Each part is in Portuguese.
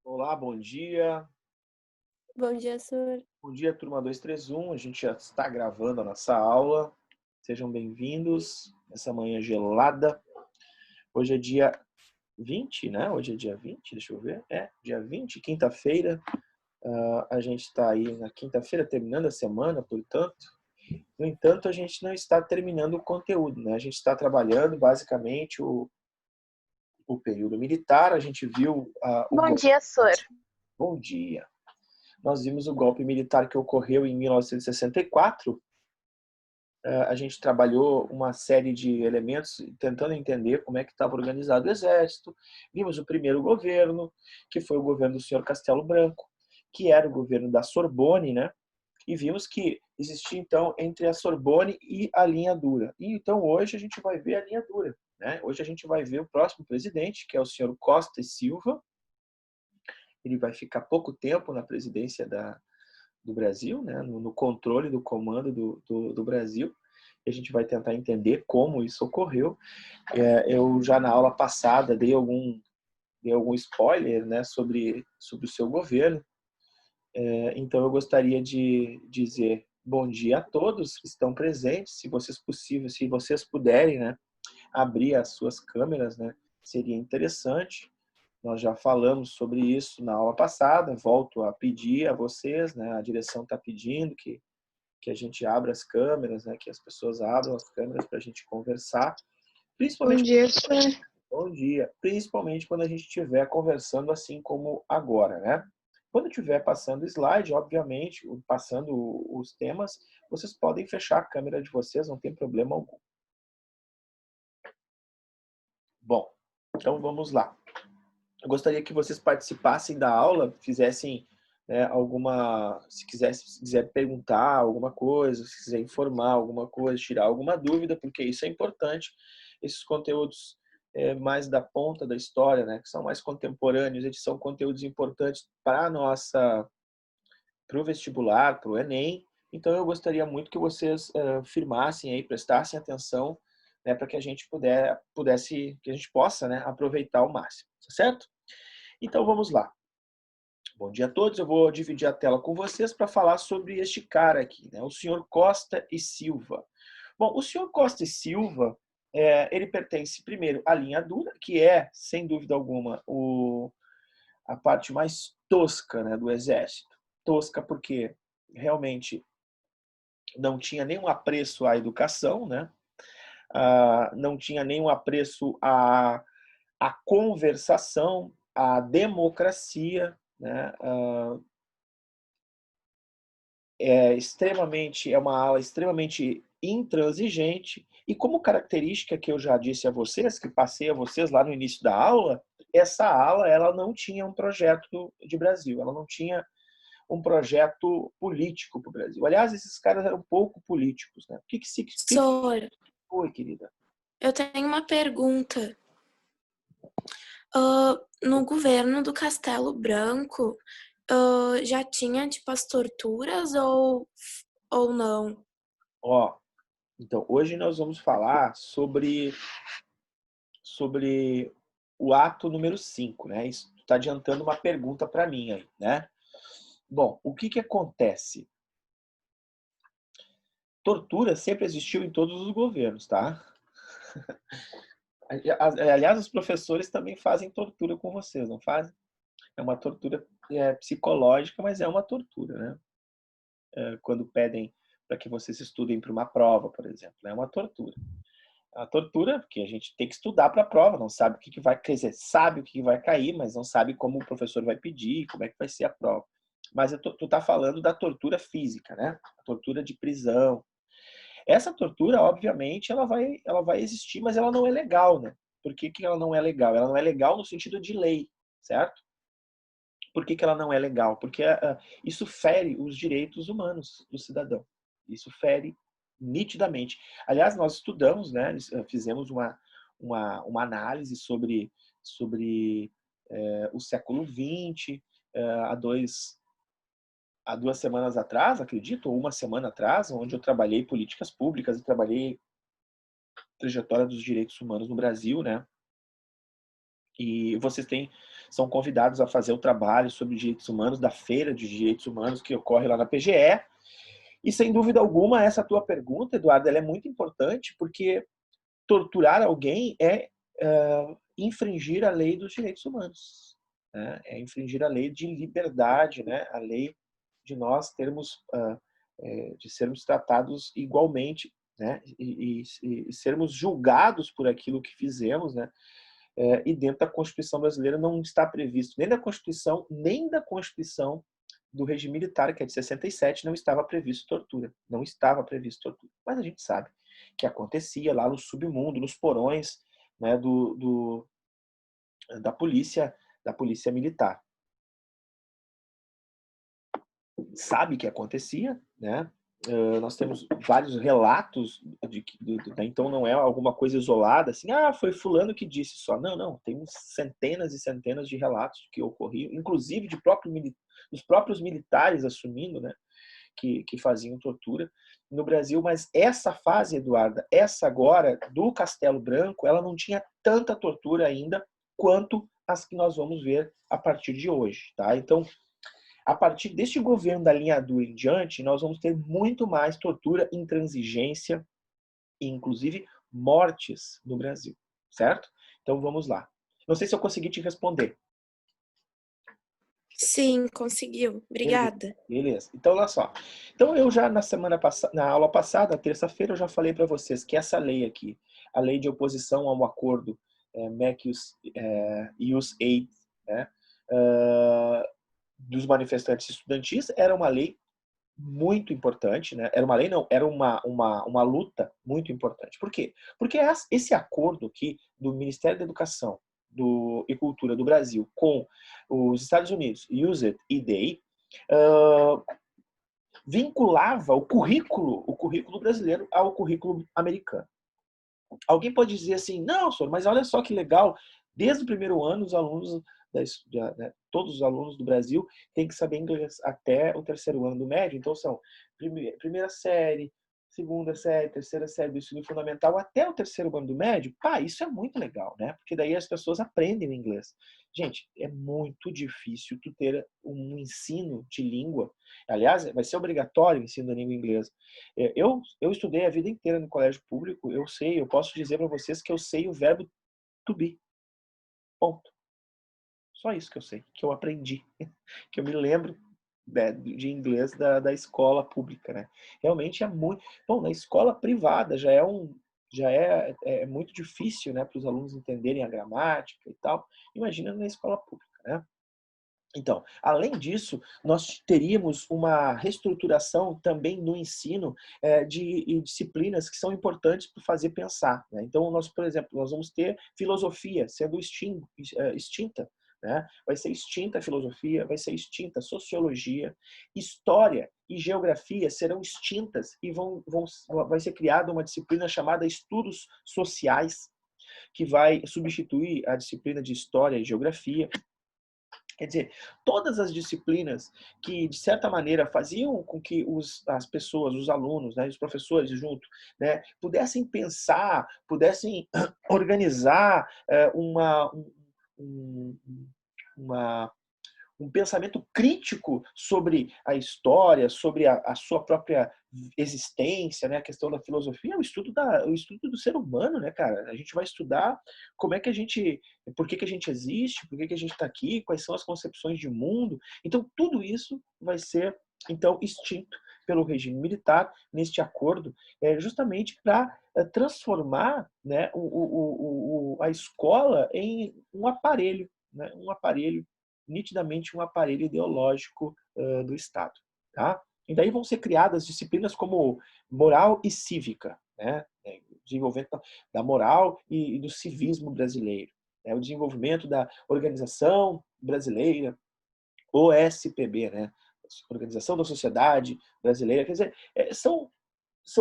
Olá, bom dia. Bom dia, senhor. Bom dia, turma 231. A gente já está gravando a nossa aula. Sejam bem-vindos nessa manhã gelada. Hoje é dia 20, né? Hoje é dia 20, deixa eu ver. Dia 20, quinta-feira. A gente está aí na quinta-feira, terminando a semana, portanto. No entanto, a gente não está terminando o conteúdo, né? A gente está trabalhando basicamente o período militar. A gente viu o Bom golpe. dia, senhor. Bom dia. Nós vimos o golpe militar que ocorreu em 1964. A gente trabalhou uma série de elementos tentando entender como é que estava organizado o exército. Vimos o primeiro governo, que foi o governo do senhor Castelo Branco, que era o governo da Sorbonne, né? E vimos que existia, então, entre a Sorbonne e a linha dura. E, então, hoje a gente vai ver a linha dura, né? Hoje a gente vai ver o próximo presidente, que é o senhor Costa e Silva. Ele vai ficar pouco tempo na presidência do Brasil, né? No controle do comando do Brasil. E a gente vai tentar entender como isso ocorreu. Eu já na aula passada dei algum spoiler, né, sobre o seu governo. Então eu gostaria de dizer bom dia a todos que estão presentes. Se vocês puderem, né, abrir as suas câmeras, né, seria interessante. Nós já falamos sobre isso na aula passada. Volto a pedir a vocês, né, a direção está pedindo que a gente abra as câmeras, né, que as pessoas abram as câmeras para a gente conversar, Bom principalmente dia, senhor. bom dia, principalmente quando a gente estiver conversando assim como agora, né? Quando estiver passando o slide, obviamente, passando os temas, vocês podem fechar a câmera de vocês, não tem problema algum. Bom, então vamos lá. Eu gostaria que vocês participassem da aula, fizessem, né, se quiser perguntar alguma coisa, se quiser informar alguma coisa, tirar alguma dúvida, porque isso é importante. Esses conteúdos mais da ponta da história, né, que são mais contemporâneos, eles são conteúdos importantes para o vestibular, para o Enem. Então eu gostaria muito que vocês firmassem aí, prestassem atenção, né, para que a gente que a gente possa, né, aproveitar ao máximo, tá certo? Então vamos lá. Bom dia a todos. Eu vou dividir a tela com vocês para falar sobre este cara aqui, né? O senhor Costa e Silva. Bom, o senhor Costa e Silva, ele pertence primeiro à linha dura, que é, sem dúvida alguma, a parte mais tosca, né, do exército. Tosca porque realmente não tinha nenhum apreço à educação, né? Não tinha nenhum apreço à conversação, à democracia, né? É uma ala extremamente intransigente e como característica que eu já disse a vocês, que passei a vocês lá no início da aula, essa ala ela não tinha um projeto de Brasil, ela não tinha um projeto político para o Brasil. Aliás, esses caras eram pouco políticos, né? O que Senhor, foi, querida? eu tenho uma pergunta. No governo do Castelo Branco, já tinha, tipo, as torturas ou não? Ó, então hoje nós vamos falar sobre o ato número 5, né? Isso está adiantando uma pergunta para mim aí, né? Bom, o que acontece? Tortura sempre existiu em todos os governos, tá? Aliás, os professores também fazem tortura com vocês, não fazem? É uma tortura psicológica, mas é uma tortura, né? Quando pedem para que vocês estudem para uma prova, por exemplo, é uma tortura. A tortura, porque a gente tem que estudar para a prova, não sabe o que vai, quer dizer, sabe o que vai cair, mas não sabe como o professor vai pedir, como é que vai ser a prova. Mas tu tá falando da tortura física, né? A tortura de prisão. Essa tortura, obviamente, ela vai existir, mas ela não é legal, né? Por que ela não é legal? Ela não é legal no sentido de lei, certo? Por que ela não é legal? Porque isso fere os direitos humanos do cidadão. Isso fere nitidamente. Aliás, nós estudamos, né, fizemos uma análise sobre o século XX, há 2 semanas atrás, acredito, ou uma semana atrás, onde eu trabalhei políticas públicas e trabalhei trajetória dos direitos humanos no Brasil, né? E vocês são convidados a fazer o trabalho sobre direitos humanos da Feira de Direitos Humanos que ocorre lá na PGE. E, sem dúvida alguma, essa tua pergunta, Eduardo, ela é muito importante, porque torturar alguém é infringir a lei dos direitos humanos, né? É infringir a lei de liberdade, né? A lei de nós termos, de sermos tratados igualmente, né? E sermos julgados por aquilo que fizemos, né? E dentro da Constituição brasileira não está previsto, nem da Constituição do regime militar, que é de 67, não estava previsto tortura. Não estava previsto tortura. Mas a gente sabe que acontecia lá no submundo, nos porões, né, da polícia militar. Sabe que acontecia, né? Nós temos vários relatos então não é alguma coisa isolada, assim, foi fulano que disse só. Não, tem centenas e centenas de relatos que ocorriam, inclusive dos próprios militares assumindo, né, que faziam tortura no Brasil. Mas essa fase, Eduarda, essa agora do Castelo Branco, ela não tinha tanta tortura ainda quanto as que nós vamos ver a partir de hoje, tá? Então, a partir deste governo da linha Adu em diante, nós vamos ter muito mais tortura, intransigência e, inclusive, mortes no Brasil, certo? Então, vamos lá. Não sei se eu consegui te responder. Sim, conseguiu. Obrigada. Beleza. Então, olha só. Então, eu já na aula passada, terça-feira, eu já falei para vocês que essa lei aqui, a lei de oposição ao acordo MEC-US-8, né, dos manifestantes estudantis, era uma lei muito importante, né? Era uma lei, não, era uma luta muito importante. Por quê? Porque esse acordo aqui do Ministério da Educação e Cultura do Brasil com os Estados Unidos, USET e DEI, vinculava o currículo brasileiro ao currículo americano. Alguém pode dizer assim, não, senhor, mas olha só que legal, desde o primeiro ano os alunos todos os alunos do Brasil têm que saber inglês até o terceiro ano do médio. Então são primeira série, segunda série, terceira série do ensino fundamental até o terceiro ano do médio. Isso é muito legal, né? Porque daí as pessoas aprendem o inglês. Gente, é muito difícil tu ter um ensino de língua. Aliás, vai ser obrigatório o ensino da língua inglesa. Eu estudei a vida inteira no colégio público. Eu posso dizer para vocês que eu sei o verbo to be. Ponto. Só isso que eu sei, que eu aprendi, que eu me lembro de inglês da escola pública, né? Realmente é muito... Bom, na escola privada já é muito difícil, né, para os alunos entenderem a gramática e tal. Imagina na escola pública, né? Então, além disso, nós teríamos uma reestruturação também no ensino de disciplinas que são importantes para fazer pensar, né? Então, por exemplo, nós vamos ter filosofia sendo extinta, né? Vai ser extinta a filosofia, vai ser extinta a sociologia, história e geografia serão extintas e vai ser criada uma disciplina chamada estudos sociais, que vai substituir a disciplina de história e geografia. Quer dizer, todas as disciplinas que, de certa maneira, faziam com que as pessoas, os alunos, né, os professores junto, né, pudessem pensar, pudessem organizar um pensamento crítico sobre a história, sobre a sua própria existência, né? A questão da filosofia é o estudo do ser humano, né, cara? A gente vai estudar por que a gente existe, por que a gente está aqui, quais são as concepções de mundo. Então, tudo isso vai ser, então, extinto pelo regime militar neste acordo, justamente para transformar, né, a escola em um aparelho, né? Nitidamente um aparelho ideológico do Estado. Tá? E daí vão ser criadas disciplinas como moral e cívica, né? Desenvolvimento da moral e do civismo brasileiro, né? O desenvolvimento da organização brasileira, OSPB, né? Organização da Sociedade Brasileira. Quer dizer, são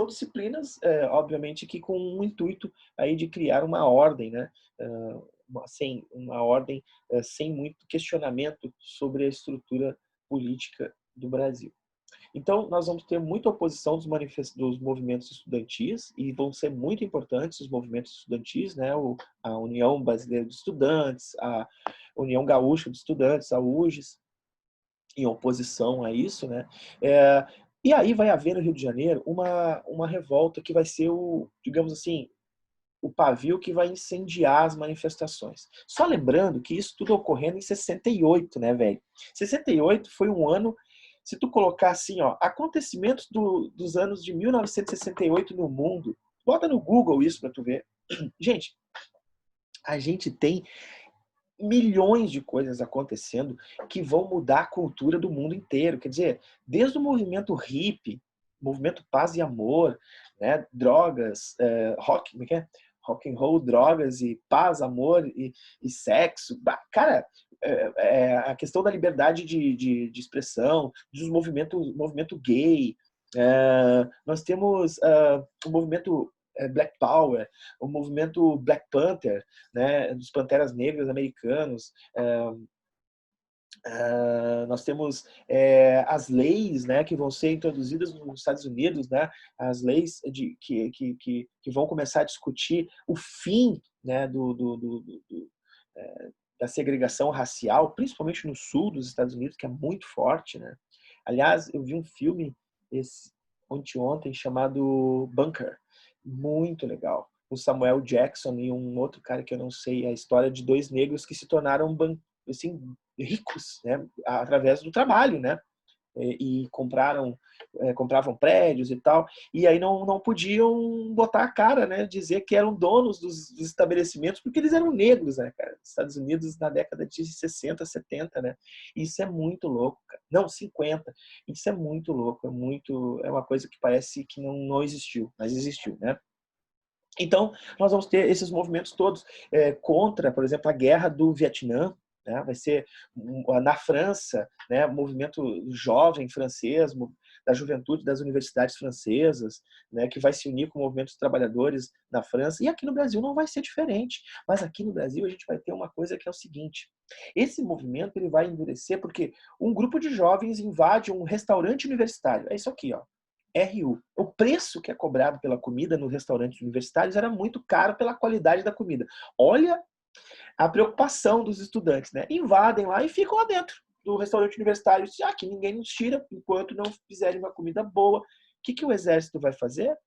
disciplinas, obviamente, que com um intuito aí de criar uma ordem, né? Uma ordem sem muito questionamento sobre a estrutura política do Brasil. Então, nós vamos ter muita oposição dos movimentos estudantis, e vão ser muito importantes os movimentos estudantis, né? A União Brasileira de Estudantes, a União Gaúcha de Estudantes, a UGES, em oposição a isso, né? E aí vai haver no Rio de Janeiro uma revolta que vai ser digamos assim, o pavio que vai incendiar as manifestações. Só lembrando que isso tudo ocorrendo em 68, né, velho? 68 foi um ano, se tu colocar assim, ó, acontecimentos dos anos de 1968 no mundo, bota no Google isso pra tu ver. Gente, a gente tem milhões de coisas acontecendo que vão mudar a cultura do mundo inteiro. Quer dizer, desde o movimento hippie, movimento paz e amor, né, drogas, rock, como é que é? Rock and roll, drogas e paz, amor e sexo. Cara, a questão da liberdade de expressão, dos movimento gay. Nós temos o movimento Black Power, o movimento Black Panther, né, dos Panteras Negras americanos. Nós temos as leis, né, que vão ser introduzidas nos Estados Unidos, né, as leis que vão começar a discutir o fim, né, da segregação racial, principalmente no sul dos Estados Unidos, que é muito forte, né? Aliás, eu vi um filme ontem chamado Bunker, muito legal. O Samuel Jackson e um outro cara que eu não sei a história de dois negros que se tornaram assim, ricos, né, através do trabalho, né? E compravam prédios e tal, e aí não podiam botar a cara, né, dizer que eram donos dos estabelecimentos, porque eles eram negros, né, cara? Estados Unidos na década de 60, 70, né? Isso é muito louco, cara. Não, 50. Isso é muito louco, é uma coisa que parece que não existiu, mas existiu, né? Então, nós vamos ter esses movimentos todos contra, por exemplo, a guerra do Vietnã, né? Vai ser na França, né? Movimento jovem francês, da juventude das universidades francesas, né? Que vai se unir com o movimento dos trabalhadores na França. E aqui no Brasil não vai ser diferente. Mas aqui no Brasil a gente vai ter uma coisa que é o seguinte: esse movimento ele vai endurecer porque um grupo de jovens invade um restaurante universitário. É isso aqui, ó. RU. O preço que é cobrado pela comida nos restaurantes universitários era muito caro pela qualidade da comida. Olha a preocupação dos estudantes, né? Invadem lá e ficam lá dentro do restaurante universitário. Que ninguém nos tira enquanto não fizerem uma comida boa. O que o exército vai fazer?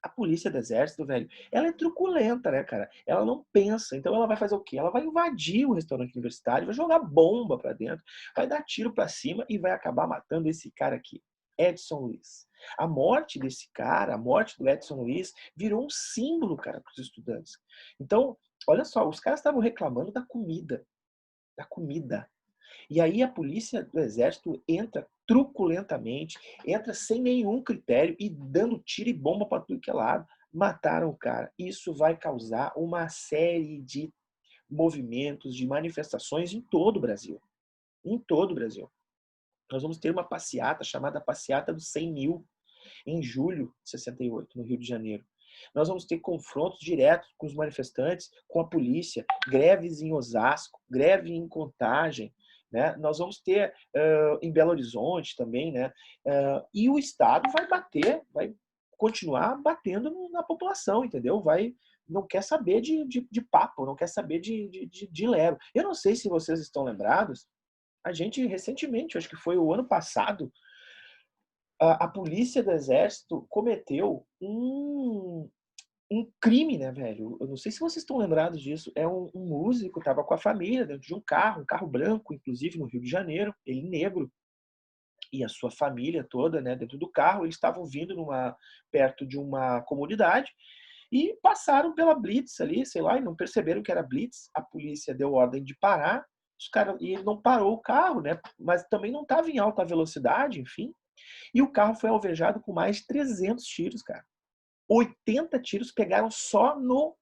A polícia do exército, velho, ela é truculenta, né, cara? Ela não pensa. Então ela vai fazer o quê? Ela vai invadir o restaurante universitário, vai jogar bomba pra dentro, vai dar tiro pra cima e vai acabar matando esse cara aqui, Edson Luiz. A morte desse cara, a morte do Edson Luiz, virou um símbolo, cara, para os estudantes. Então, olha só, os caras estavam reclamando da comida. Da comida. E aí a polícia do exército entra truculentamente, entra sem nenhum critério e dando tiro e bomba para tudo que é lado. Mataram o cara. Isso vai causar uma série de movimentos, de manifestações em todo o Brasil. Em todo o Brasil. Nós vamos ter uma passeata chamada Passeata dos 100 mil, em julho de 68, no Rio de Janeiro. Nós vamos ter confrontos diretos com os manifestantes, com a polícia, greves em Osasco, greve em Contagem, né? Nós vamos ter em Belo Horizonte também, né? E o Estado vai continuar batendo na população, entendeu? Não quer saber de papo, não quer saber de lero. Eu não sei se vocês estão lembrados, a gente recentemente, acho que foi o ano passado, a polícia do exército cometeu um crime, né, velho? Eu não sei se vocês estão lembrados disso. É um músico, estava com a família dentro de um carro branco, inclusive no Rio de Janeiro, ele negro, e a sua família toda, né, dentro do carro. Eles estavam vindo perto de uma comunidade e passaram pela blitz ali, sei lá, e não perceberam que era blitz. A polícia deu ordem de parar, e ele não parou o carro, né? Mas também não estava em alta velocidade, enfim. E o carro foi alvejado com mais de 300 tiros, cara. 80 tiros pegaram só no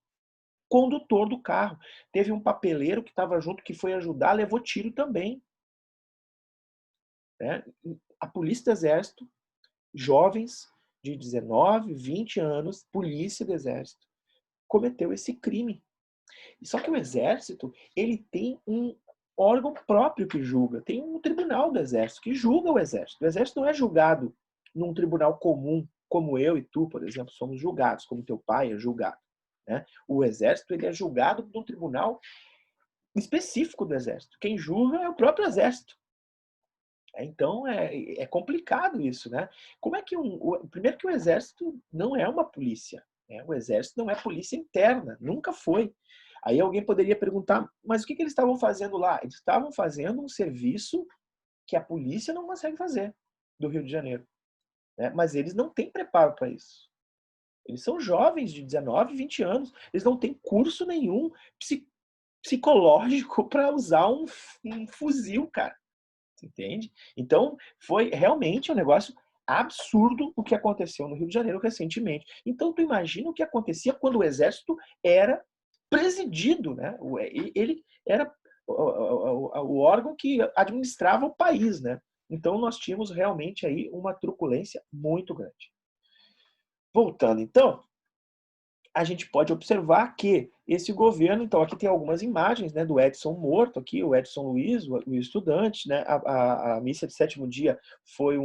condutor do carro. Teve um papeleiro que estava junto, que foi ajudar, levou tiro também. Né? A polícia do exército, jovens de 19, 20 anos, polícia do exército, cometeu esse crime. Só que o exército, ele tem órgão próprio que julga. Tem um tribunal do Exército que julga o Exército. O Exército não é julgado num tribunal comum, como eu e tu, por exemplo, somos julgados, como teu pai é julgado. Né? O Exército ele é julgado num tribunal específico do Exército. Quem julga é o próprio Exército. Então é complicado isso, né? Como é que primeiro que o Exército não é uma polícia, né? O Exército não é polícia interna, nunca foi. Aí alguém poderia perguntar, mas o que eles estavam fazendo lá? Eles estavam fazendo um serviço que a polícia não consegue fazer do Rio de Janeiro, né? Mas eles não têm preparo para isso. Eles são jovens de 19, 20 anos, eles não têm curso nenhum psicológico para usar um fuzil, cara. Entende? Então, foi realmente um negócio absurdo o que aconteceu no Rio de Janeiro recentemente. Então, tu imagina o que acontecia quando o Exército era presidido, né? Ele era o órgão que administrava o país, né? Então, nós tínhamos realmente aí uma truculência muito grande. Voltando, então, a gente pode observar que esse governo, então aqui tem algumas imagens, né, do Edson morto, aqui o Edson Luiz, o estudante, né, a missa de sétimo dia foi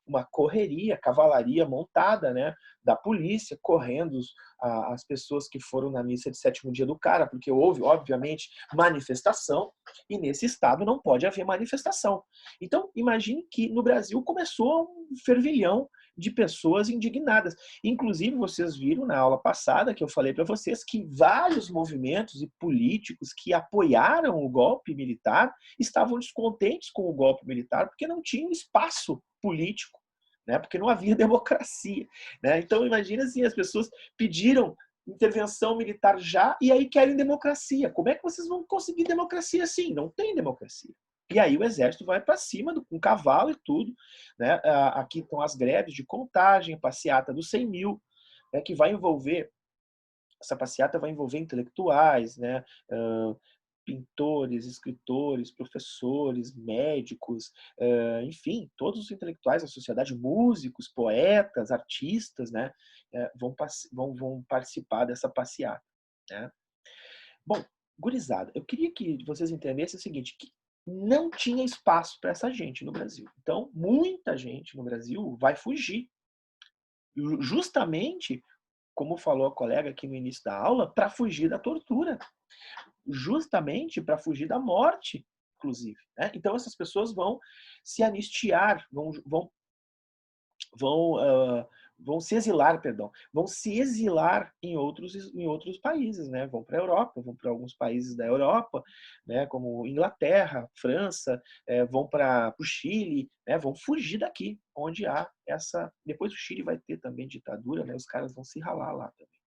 uma correria, cavalaria montada, né, da polícia, correndo as pessoas que foram na missa de sétimo dia do cara, porque houve, obviamente, manifestação, e nesse estado não pode haver manifestação. Então, imagine que no Brasil começou um fervilhão de pessoas indignadas. Inclusive, vocês viram na aula passada que eu falei para vocês que vários movimentos e políticos que apoiaram o golpe militar estavam descontentes com o golpe militar porque não tinham espaço político, né? Porque não havia democracia, né? Então, imagina assim, as pessoas pediram intervenção militar já e aí querem democracia. Como é que vocês vão conseguir democracia assim? Não tem democracia. E aí o exército vai para cima com cavalo e tudo. Né? Aqui estão as greves de contagem, a passeata dos 100 mil, né, que vai envolver, essa passeata vai envolver intelectuais, né, pintores, escritores, professores, médicos, enfim, todos os intelectuais da sociedade, músicos, poetas, artistas, né, vão participar dessa passeata. Né? Bom, gurizada, eu queria que vocês entendessem o seguinte, que não tinha espaço para essa gente no Brasil. Então, muita gente no Brasil vai fugir. Justamente, como falou a colega aqui no início da aula, para fugir da tortura. Justamente para fugir da morte, inclusive. Né? Então, essas pessoas vão se anistiar, vão se exilar, perdão, vão se exilar em outros países, né? Vão para a Europa, vão para alguns países da Europa, né? Como Inglaterra, França, vão para o Chile, né? Vão fugir daqui, onde há essa. Depois o Chile vai ter também ditadura, né? Os caras vão se ralar lá também.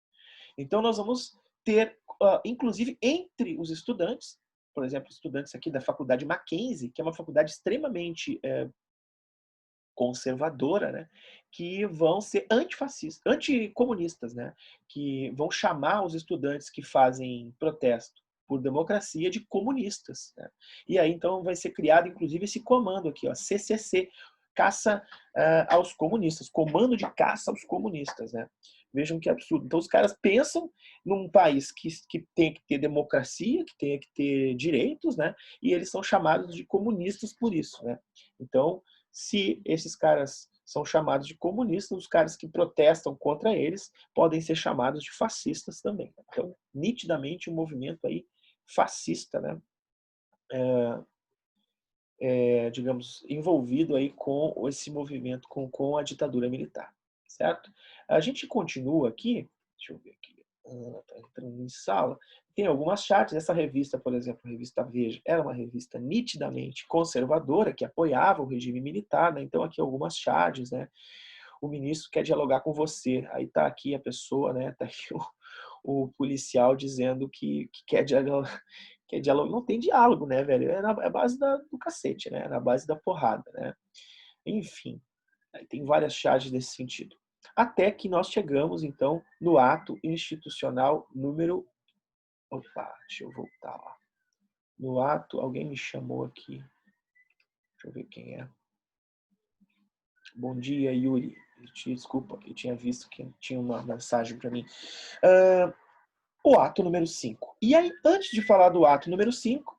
Então nós vamos ter, inclusive entre os estudantes, por exemplo, estudantes aqui da Faculdade Mackenzie, que é uma faculdade extremamente conservadora, né, que vão ser antifascistas, anticomunistas, né, que vão chamar os estudantes que fazem protesto por democracia de comunistas. Né? E aí então vai ser criado inclusive esse comando aqui, ó, CCC, caça aos comunistas, comando de caça aos comunistas. Né? Vejam que absurdo. Então os caras pensam num país que tem que ter democracia, que tem que ter direitos, né? E eles são chamados de comunistas por isso. Né? Então, se esses caras são chamados de comunistas, os caras que protestam contra eles podem ser chamados de fascistas também. Então, nitidamente, um movimento aí fascista, né? Digamos, envolvido aí com esse movimento, com a ditadura militar, certo? A gente continua aqui, deixa eu ver aqui, tá entrando em sala, tem algumas charts, essa revista, por exemplo, a revista Veja, era uma revista nitidamente conservadora, que apoiava o regime militar, né? Então aqui algumas charts, né? O ministro quer dialogar com você, aí tá aqui a pessoa, né? Tá aqui o policial dizendo que quer dialogar, não tem diálogo, né, velho? É na base do cacete, né? É na base da porrada, né? Enfim, tem várias charges nesse sentido. Até que nós chegamos, então, no ato institucional número... Opa, deixa eu voltar lá. No ato, alguém me chamou aqui. Deixa eu ver quem é. Bom dia, Yuri. Desculpa, eu tinha visto que tinha uma mensagem para mim. O ato número 5. E aí, antes de falar do ato número 5,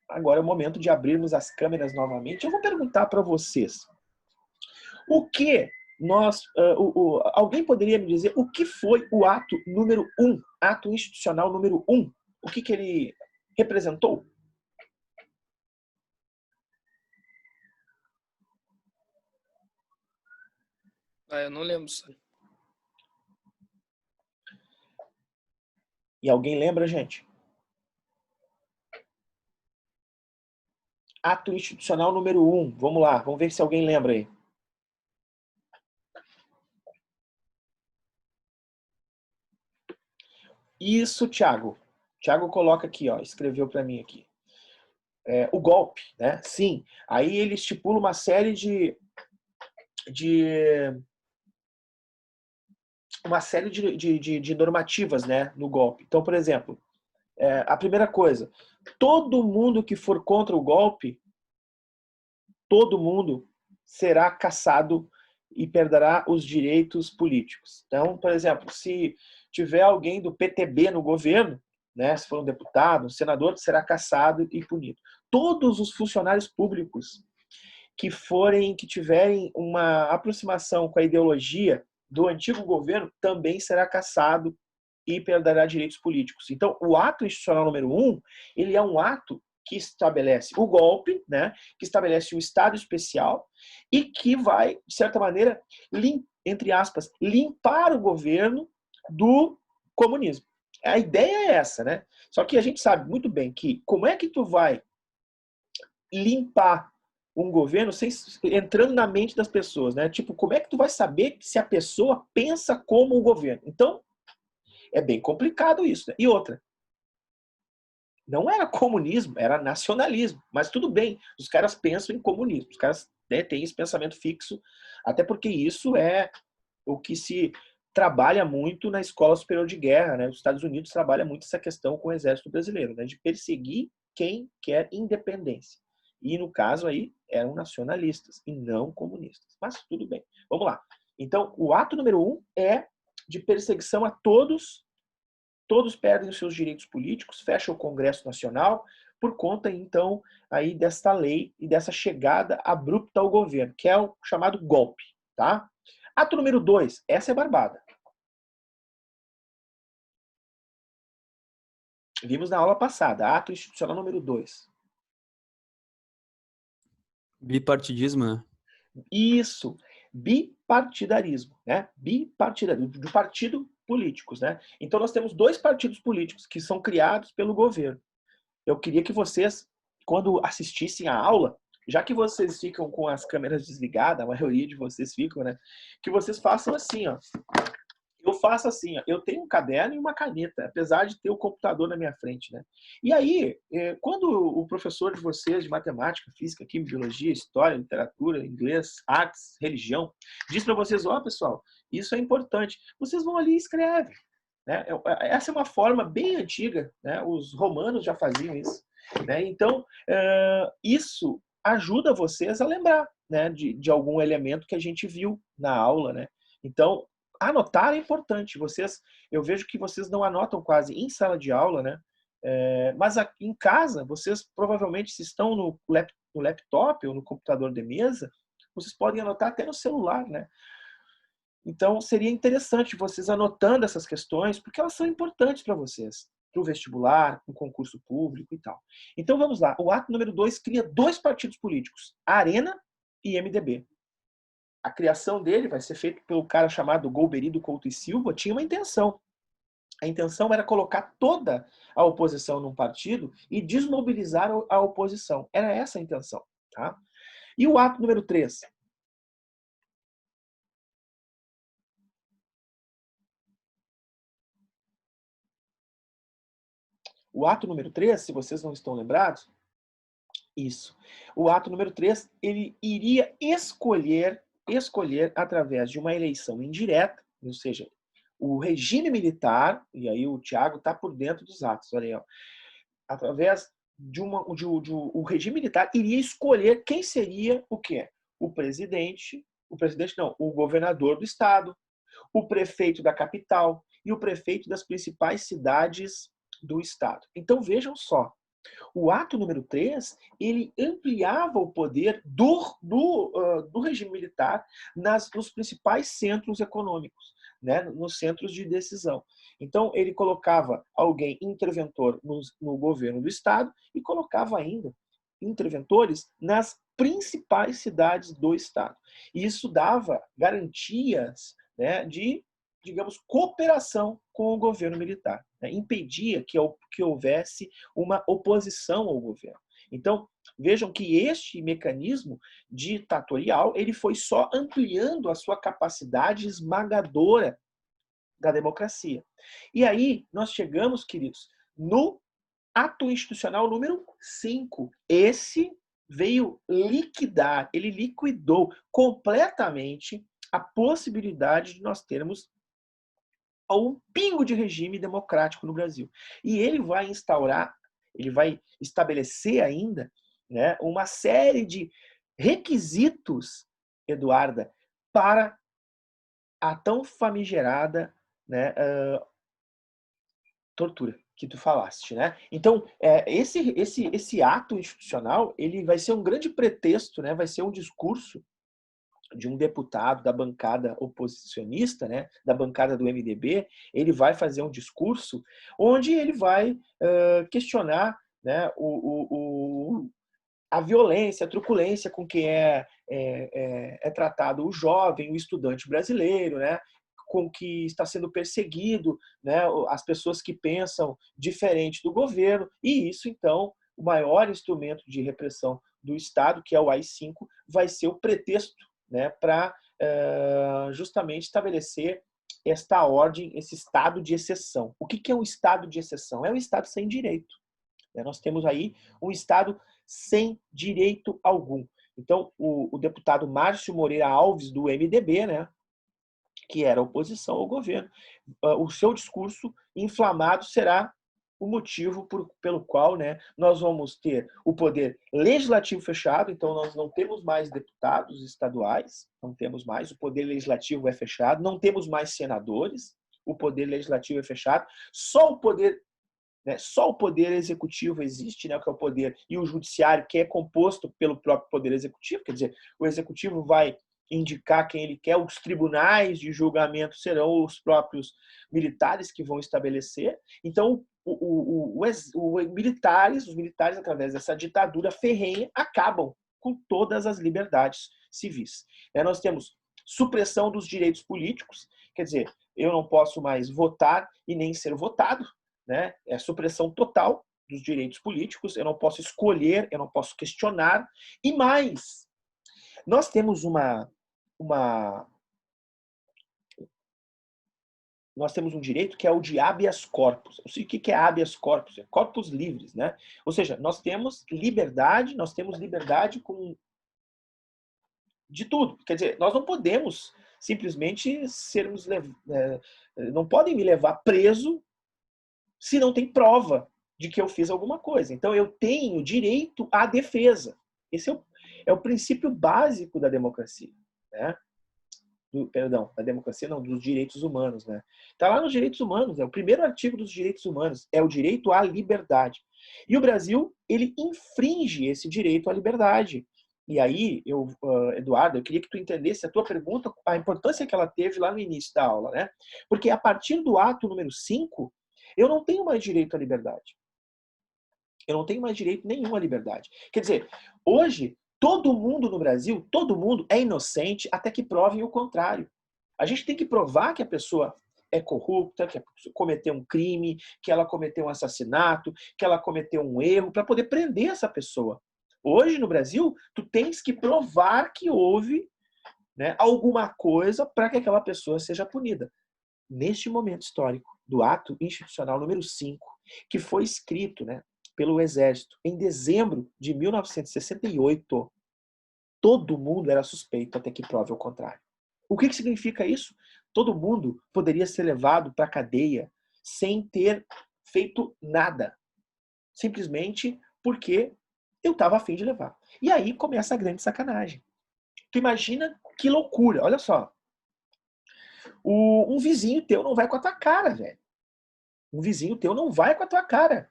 agora é o momento de abrirmos as câmeras novamente. Eu vou perguntar para vocês. O que alguém poderia me dizer o que foi o ato número 1, ato institucional número 1? O que ele representou? Eu não lembro. Sabe? E alguém lembra, gente? Ato institucional número 1. Vamos lá, vamos ver se alguém lembra aí. Isso, Thiago. Thiago coloca aqui, ó, escreveu para mim aqui. O golpe, né? Sim. Aí ele estipula uma série de normativas, né, no golpe. Então, por exemplo, a primeira coisa, todo mundo que for contra o golpe, todo mundo será cassado e perderá os direitos políticos. Então, por exemplo, se tiver alguém do PTB no governo, né, se for um deputado, um senador, será cassado e punido. Todos os funcionários públicos que tiverem uma aproximação com a ideologia do antigo governo também será cassado e perderá direitos políticos. Então, o ato institucional número 1, ele é um ato que estabelece o golpe, né, que estabelece o estado especial e que vai, de certa maneira, entre aspas, limpar o governo do comunismo. A ideia é essa, né? Só que a gente sabe muito bem que como é que tu vai limpar um governo entrando na mente das pessoas, né? Tipo, como é que tu vai saber se a pessoa pensa como o governo? Então, é bem complicado isso, né? E outra, não era comunismo, era nacionalismo. Mas tudo bem, os caras pensam em comunismo, os caras, né, têm esse pensamento fixo, até porque isso é o que se trabalha muito na Escola Superior de Guerra, né? Os Estados Unidos trabalha muito essa questão com o Exército Brasileiro, né? De perseguir quem quer independência. E no caso aí eram nacionalistas e não comunistas. Mas tudo bem. Vamos lá. Então, o ato número 1 é de perseguição a todos. Todos perdem os seus direitos políticos, fecha o Congresso Nacional por conta, então, aí desta lei e dessa chegada abrupta ao governo, que é o chamado golpe, tá? Ato número 2, essa é barbada. Vimos na aula passada, ato institucional número 2. Bipartidismo, né? Isso, bipartidarismo, né? Bipartidarismo, de partido políticos, né? Então nós temos 2 partidos políticos que são criados pelo governo. Eu queria que vocês, quando assistissem a aula, já que vocês ficam com as câmeras desligadas, a maioria de vocês ficam, né? Que vocês façam assim, ó. Eu faço assim, ó, eu tenho um caderno e uma caneta, apesar de ter o computador na minha frente, né? E aí, quando o professor de vocês de matemática, física, química, biologia, história, literatura, inglês, artes, religião, diz para vocês, ó, pessoal, isso é importante, vocês vão ali e escrevem, né? Essa é uma forma bem antiga, né? Os romanos já faziam isso, né? Então, isso ajuda vocês a lembrar, né? De algum elemento que a gente viu na aula, né? Então, anotar é importante. Eu vejo que vocês não anotam quase em sala de aula, né? Mas aqui em casa, vocês provavelmente, se estão no laptop ou no computador de mesa, vocês podem anotar até no celular, né? Então, seria interessante vocês anotando essas questões, porque elas são importantes para vocês, para o vestibular, para o concurso público e tal. Então, vamos lá. O ato número 2 cria 2 partidos políticos, Arena e MDB. A criação dele vai ser feita pelo cara chamado Golbery Couto e Silva, tinha uma intenção. A intenção era colocar toda a oposição num partido e desmobilizar a oposição. Era essa a intenção. Tá? E o ato número 3? O ato número 3, se vocês não estão lembrados, isso. O ato número 3, ele iria escolher através de uma eleição indireta, ou seja, o regime militar, e aí o Thiago está por dentro dos atos, olha aí, ó, através o regime militar iria escolher quem seria o quê? O governador do estado, o prefeito da capital e o prefeito das principais cidades do estado. Então vejam só, O ato número 3, ele ampliava o poder do regime militar nos principais centros econômicos, né, nos centros de decisão. Então, ele colocava alguém interventor no governo do Estado e colocava ainda interventores nas principais cidades do Estado. E isso dava garantias, né, de, digamos, cooperação com o governo militar, né? Impedia que houvesse uma oposição ao governo. Então, vejam que este mecanismo ditatorial ele foi só ampliando a sua capacidade esmagadora da democracia. E aí nós chegamos, queridos, no ato institucional número 5. Esse veio liquidar, ele liquidou completamente a possibilidade de nós termos um pingo de regime democrático no Brasil. E ele vai instaurar, ele vai estabelecer ainda, né, uma série de requisitos, Eduarda, para a tão famigerada, né, tortura que tu falaste, né? Então, esse ato institucional, ele vai ser um grande pretexto, né? Vai ser um discurso de um deputado da bancada oposicionista, né? Da bancada do MDB, ele vai fazer um discurso onde ele vai questionar, né? A violência, a truculência com que é tratado o jovem, o estudante brasileiro, né? Com que está sendo perseguido, né, as pessoas que pensam diferente do governo, e isso, então, o maior instrumento de repressão do Estado, que é o AI-5, vai ser o pretexto, né, para justamente estabelecer esta ordem, esse estado de exceção. O que é um estado de exceção? É um estado sem direito. Né? Nós temos aí um estado sem direito algum. Então, o deputado Márcio Moreira Alves, do MDB, né, que era oposição ao governo, o seu discurso inflamado será o motivo pelo qual, né, nós vamos ter o poder legislativo fechado, então nós não temos mais deputados estaduais, não temos mais, o poder legislativo é fechado, não temos mais senadores, o poder legislativo é fechado, só o poder executivo existe, né, que é o poder, e o judiciário, que é composto pelo próprio poder executivo, quer dizer, o executivo vai indicar quem ele quer, os tribunais de julgamento serão os próprios militares que vão estabelecer. Então, os militares, através dessa ditadura ferrenha, acabam com todas as liberdades civis. Nós temos supressão dos direitos políticos, quer dizer, eu não posso mais votar e nem ser votado, né? É supressão total dos direitos políticos, eu não posso escolher, eu não posso questionar, e mais, nós temos nós temos um direito que é o de habeas corpus. O que é habeas corpus? É corpos livres, né? Ou seja, nós temos liberdade de tudo. Quer dizer, nós não podemos simplesmente não podem me levar preso se não tem prova de que eu fiz alguma coisa. Então, eu tenho direito à defesa. Esse é o princípio básico da democracia, né? Da democracia não, dos direitos humanos, né? Está lá nos direitos humanos, é o primeiro artigo dos direitos humanos, é o direito à liberdade. E o Brasil, ele infringe esse direito à liberdade. E aí, Eduardo, eu queria que tu entendesse a tua pergunta, a importância que ela teve lá no início da aula, né? Porque a partir do ato número 5, eu não tenho mais direito à liberdade. Eu não tenho mais direito nenhum à liberdade. Quer dizer, hoje, todo mundo no Brasil, todo mundo é inocente até que provem o contrário. A gente tem que provar que a pessoa é corrupta, que cometeu um crime, que ela cometeu um assassinato, que ela cometeu um erro, para poder prender essa pessoa. Hoje, no Brasil, tu tens que provar que houve, né, alguma coisa para que aquela pessoa seja punida. Neste momento histórico do ato institucional número 5, que foi escrito, né, pelo Exército em dezembro de 1968, todo mundo era suspeito até que prove o contrário. O que significa isso? Todo mundo poderia ser levado para a cadeia sem ter feito nada. Simplesmente porque eu estava a fim de levar. E aí começa a grande sacanagem. Tu imagina que loucura, olha só. Um vizinho teu não vai com a tua cara, velho. Um vizinho teu não vai com a tua cara.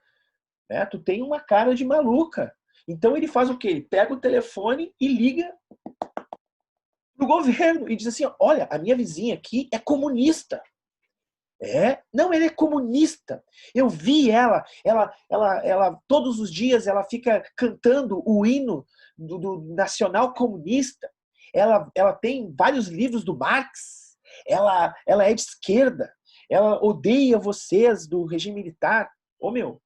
né? Tu tem uma cara de maluca. Então ele faz o quê? Ele pega o telefone e liga pro governo e diz assim, olha, a minha vizinha aqui é comunista. Não, ela é comunista. Eu vi ela todos os dias ela fica cantando o hino do Nacional Comunista. Ela tem vários livros do Marx. Ela é de esquerda. Ela odeia vocês do regime militar. Ô meu,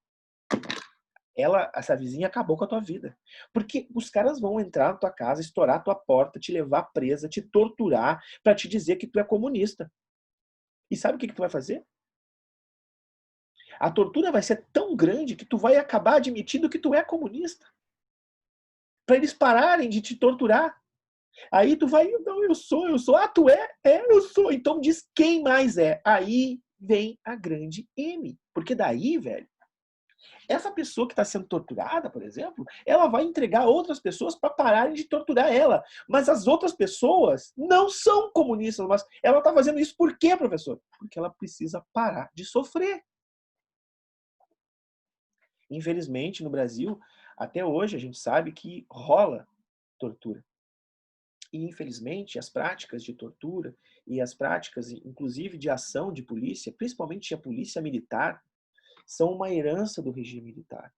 essa vizinha acabou com a tua vida. Porque os caras vão entrar na tua casa, estourar a tua porta, te levar presa, te torturar para te dizer que tu é comunista. E sabe o que tu vai fazer? A tortura vai ser tão grande que tu vai acabar admitindo que tu é comunista. Para eles pararem de te torturar. Aí tu vai, não, eu sou. Ah, tu é? Eu sou. Então diz quem mais é. Aí vem a grande M. Porque daí, velho, essa pessoa que está sendo torturada, por exemplo, ela vai entregar outras pessoas para pararem de torturar ela. Mas as outras pessoas não são comunistas. Mas ela está fazendo isso por quê, professor? Porque ela precisa parar de sofrer. Infelizmente, no Brasil, até hoje a gente sabe que rola tortura. E, infelizmente, as práticas de tortura e as práticas, inclusive, de ação de polícia, principalmente a polícia militar, são uma herança do regime militar.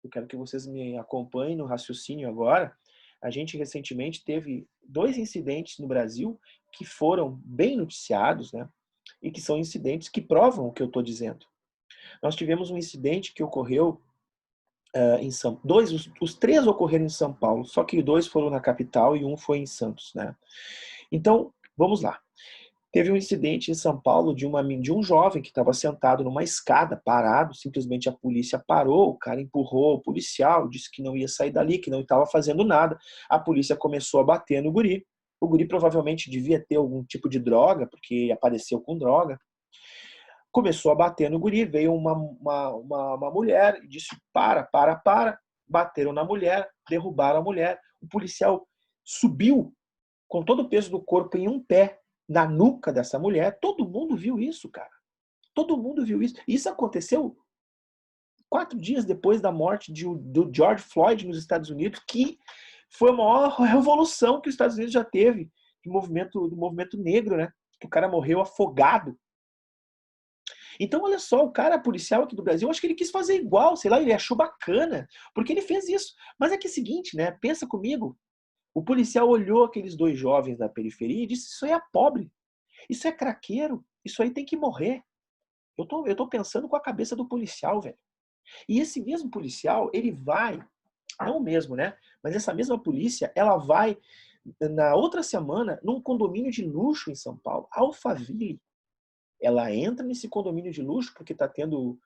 Eu quero que vocês me acompanhem no raciocínio agora. A gente recentemente teve 2 incidentes no Brasil que foram bem noticiados, né? E que são incidentes que provam o que eu estou dizendo. Nós tivemos um incidente que ocorreu em os 3 ocorreram em São Paulo, só que 2 foram na capital e 1 foi em Santos, né? Então, vamos lá. Teve um incidente em São Paulo de um jovem que estava sentado numa escada, parado, simplesmente a polícia parou, o cara empurrou o policial, disse que não ia sair dali, que não estava fazendo nada. A polícia começou a bater no guri. O guri provavelmente devia ter algum tipo de droga, porque apareceu com droga. Começou a bater no guri, veio uma mulher e disse, para. Bateram na mulher, derrubaram a mulher. O policial subiu com todo o peso do corpo em um pé na nuca dessa mulher. Todo mundo viu isso, cara. Todo mundo viu isso. Isso aconteceu 4 dias depois da morte do George Floyd nos Estados Unidos, que foi a maior revolução que os Estados Unidos já teve do movimento negro, né? Que o cara morreu afogado. Então, olha só, o cara policial aqui do Brasil, eu acho que ele quis fazer igual, sei lá, ele achou bacana, porque ele fez isso. Mas é que é o seguinte, né? Pensa comigo. O policial olhou aqueles 2 jovens da periferia e disse, isso aí é pobre, isso é craqueiro, isso aí tem que morrer. Eu tô pensando com a cabeça do policial, velho. E esse mesmo policial, ele vai, não o mesmo, né? Mas essa mesma polícia, ela vai, na outra semana, num condomínio de luxo em São Paulo, Alphaville. Ela entra nesse condomínio de luxo porque está tendo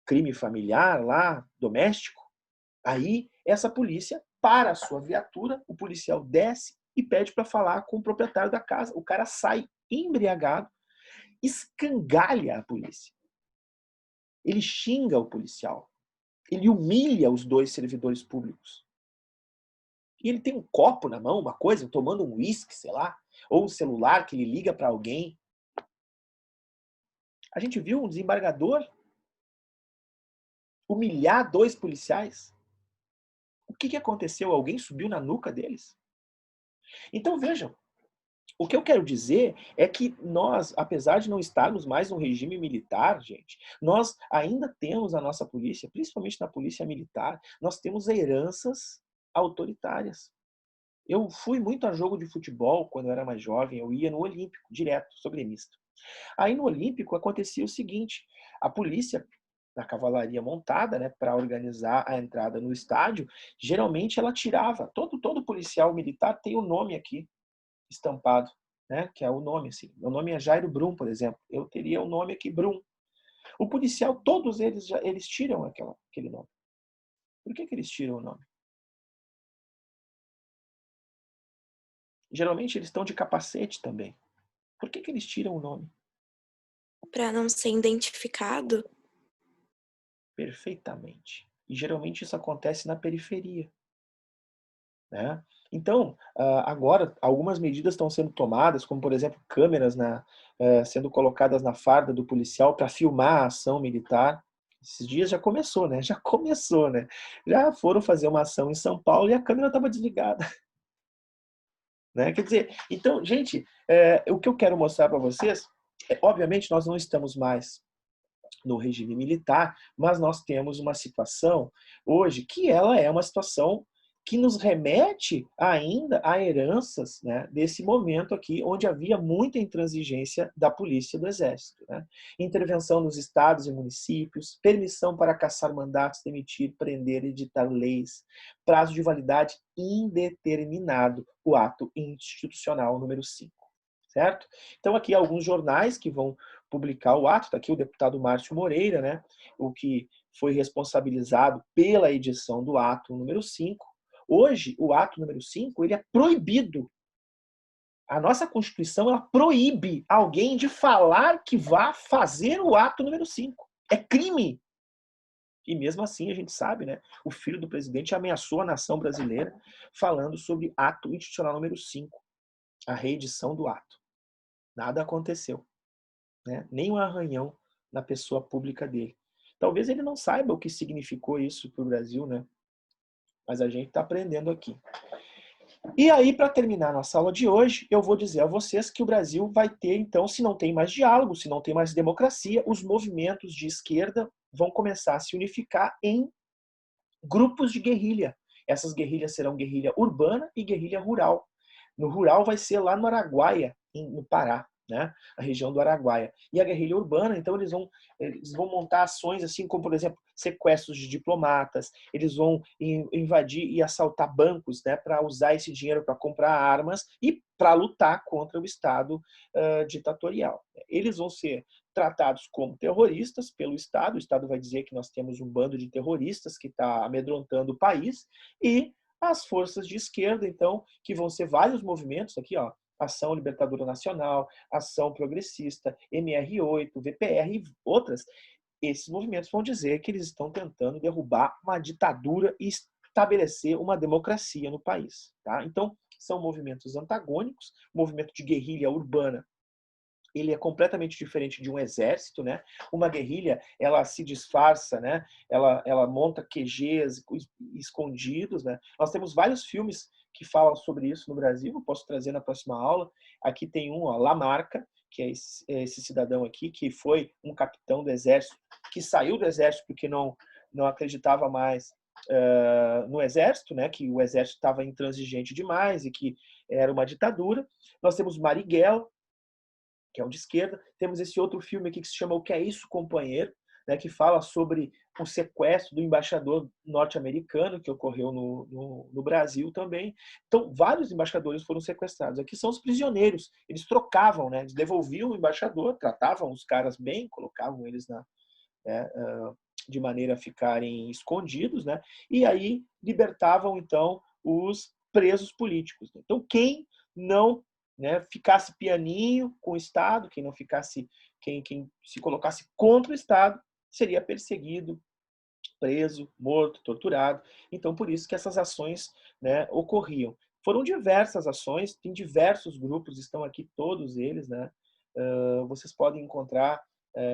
crime familiar lá, doméstico. Aí, essa polícia para a sua viatura, o policial desce e pede para falar com o proprietário da casa. O cara sai embriagado, escangalha a polícia. Ele xinga o policial. Ele humilha os 2 servidores públicos. E ele tem um copo na mão, uma coisa, tomando um uísque, sei lá, ou um celular que ele liga para alguém. A gente viu um desembargador humilhar 2 policiais. O que aconteceu? Alguém subiu na nuca deles? Então vejam, o que eu quero dizer é que nós, apesar de não estarmos mais no regime militar, gente, nós ainda temos a nossa polícia, principalmente na polícia militar, nós temos heranças autoritárias. Eu fui muito a jogo de futebol quando eu era mais jovem, eu ia no Olímpico, direto, sou gremista. Aí no Olímpico acontecia o seguinte, a polícia da cavalaria montada, né, para organizar a entrada no estádio, geralmente ela tirava, todo policial militar tem o nome aqui estampado, né, que é o nome assim. Meu nome é Jairo Brum, por exemplo. Eu teria o nome aqui Brum. O policial, todos eles tiram aquele nome. Por que eles tiram o nome? Geralmente eles estão de capacete também. Por que eles tiram o nome? Para não ser identificado? Perfeitamente. E geralmente isso acontece na periferia, né? Então, agora, algumas medidas estão sendo tomadas, como, por exemplo, câmeras sendo colocadas na farda do policial para filmar a ação militar. Esses dias já começou, né? Já começou, né? Já foram fazer uma ação em São Paulo e a câmera estava desligada. Né? Quer dizer, então, gente, o que eu quero mostrar para vocês, obviamente nós não estamos mais no regime militar, mas nós temos uma situação hoje que ela é uma situação que nos remete ainda a heranças, né, desse momento aqui, onde havia muita intransigência da polícia e do exército. Né? Intervenção nos estados e municípios, permissão para caçar mandatos, demitir, prender, editar leis, prazo de validade indeterminado, o ato institucional número 5. Certo? Então aqui alguns jornais que vão publicar o ato, está aqui o deputado Márcio Moreira, né, o que foi responsabilizado pela edição do ato número 5. Hoje, o ato número 5, ele é proibido. A nossa Constituição, ela proíbe alguém de falar que vá fazer o ato número 5. É crime. E mesmo assim, a gente sabe, né, o filho do presidente ameaçou a nação brasileira falando sobre ato institucional número 5, a reedição do ato. Nada aconteceu. Né? Nem um arranhão na pessoa pública dele. Talvez ele não saiba o que significou isso para o Brasil, né? Mas a gente está aprendendo aqui. E aí, para terminar nossa aula de hoje, eu vou dizer a vocês que o Brasil vai ter, então, se não tem mais diálogo, se não tem mais democracia, os movimentos de esquerda vão começar a se unificar em grupos de guerrilha. Essas guerrilhas serão guerrilha urbana e guerrilha rural. No rural vai ser lá no Araguaia, no Pará. Né, a região do Araguaia. E a guerrilha urbana, então, eles vão montar ações assim como, por exemplo, sequestros de diplomatas, eles vão invadir e assaltar bancos, né, para usar esse dinheiro para comprar armas e para lutar contra o Estado ditatorial. Eles vão ser tratados como terroristas pelo Estado, o Estado vai dizer que nós temos um bando de terroristas que está amedrontando o país, e as forças de esquerda, então, que vão ser vários movimentos aqui, ó, Ação Libertadora Nacional, Ação Progressista, MR8, VPR e outras, esses movimentos vão dizer que eles estão tentando derrubar uma ditadura e estabelecer uma democracia no país. Tá? Então, são movimentos antagônicos. O movimento de guerrilha urbana, ele é completamente diferente de um exército, né? Uma guerrilha, ela se disfarça, né? Ela monta QGs escondidos, né? Nós temos vários filmes que falam sobre isso no Brasil, eu posso trazer na próxima aula. Aqui tem um, ó, Lamarca, que é esse cidadão aqui, que foi um capitão do exército, que saiu do exército porque não acreditava mais no exército, né? Que o exército estava intransigente demais e que era uma ditadura. Nós temos Marighella, que é um de esquerda. Temos esse outro filme aqui que se chama O Que é Isso, Companheiro, né, que fala sobre o sequestro do embaixador norte-americano que ocorreu no Brasil também. Então, vários embaixadores foram sequestrados. Aqui são os prisioneiros. Eles trocavam, né, eles devolviam o embaixador, tratavam os caras bem, colocavam eles de maneira a ficarem escondidos, né, e aí libertavam, então, os presos políticos. Então, quem não ficasse pianinho com o Estado, quem não ficasse, quem se colocasse contra o Estado, seria perseguido, preso, morto, torturado. Então, por isso que essas ações, né, ocorriam. Foram diversas ações, tem diversos grupos, estão aqui todos eles, né? Vocês podem encontrar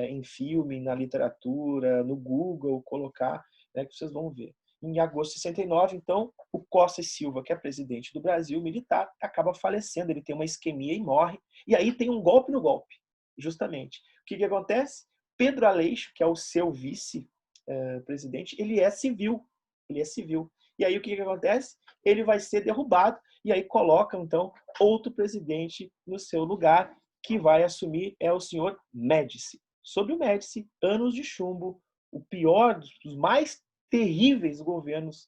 em filme, na literatura, no Google, colocar, né, que vocês vão ver. Em agosto de 69, então, o Costa e Silva, que é presidente do Brasil, militar, acaba falecendo. Ele tem uma isquemia e morre. E aí tem um golpe no golpe, justamente. O que acontece? Pedro Aleixo, que é o seu vice-presidente, ele é civil. Ele é civil. E aí o que acontece? Ele vai ser derrubado. E aí colocam, então, outro presidente no seu lugar, que vai assumir é o senhor Médici. Sob o Médici, anos de chumbo, o pior dos mais terríveis governos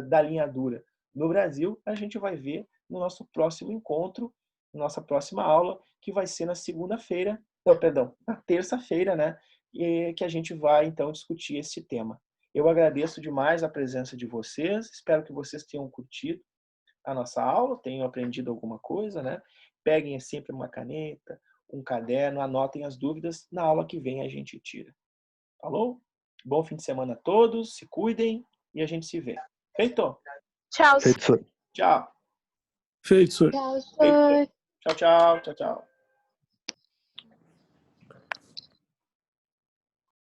da linha dura no Brasil, a gente vai ver no nosso próximo encontro, nossa próxima aula, que vai ser na segunda-feira, na terça-feira, né? Que a gente vai, então, discutir esse tema. Eu agradeço demais a presença de vocês, espero que vocês tenham curtido a nossa aula, tenham aprendido alguma coisa, né? Peguem sempre uma caneta, um caderno, anotem as dúvidas, na aula que vem a gente tira. Falou? Bom fim de semana a todos, se cuidem e a gente se vê. Feito? Tchau. Feito, senhor. Tchau. Feito, senhor. Tchau, Feito. Tchau, tchau. Tchau, tchau.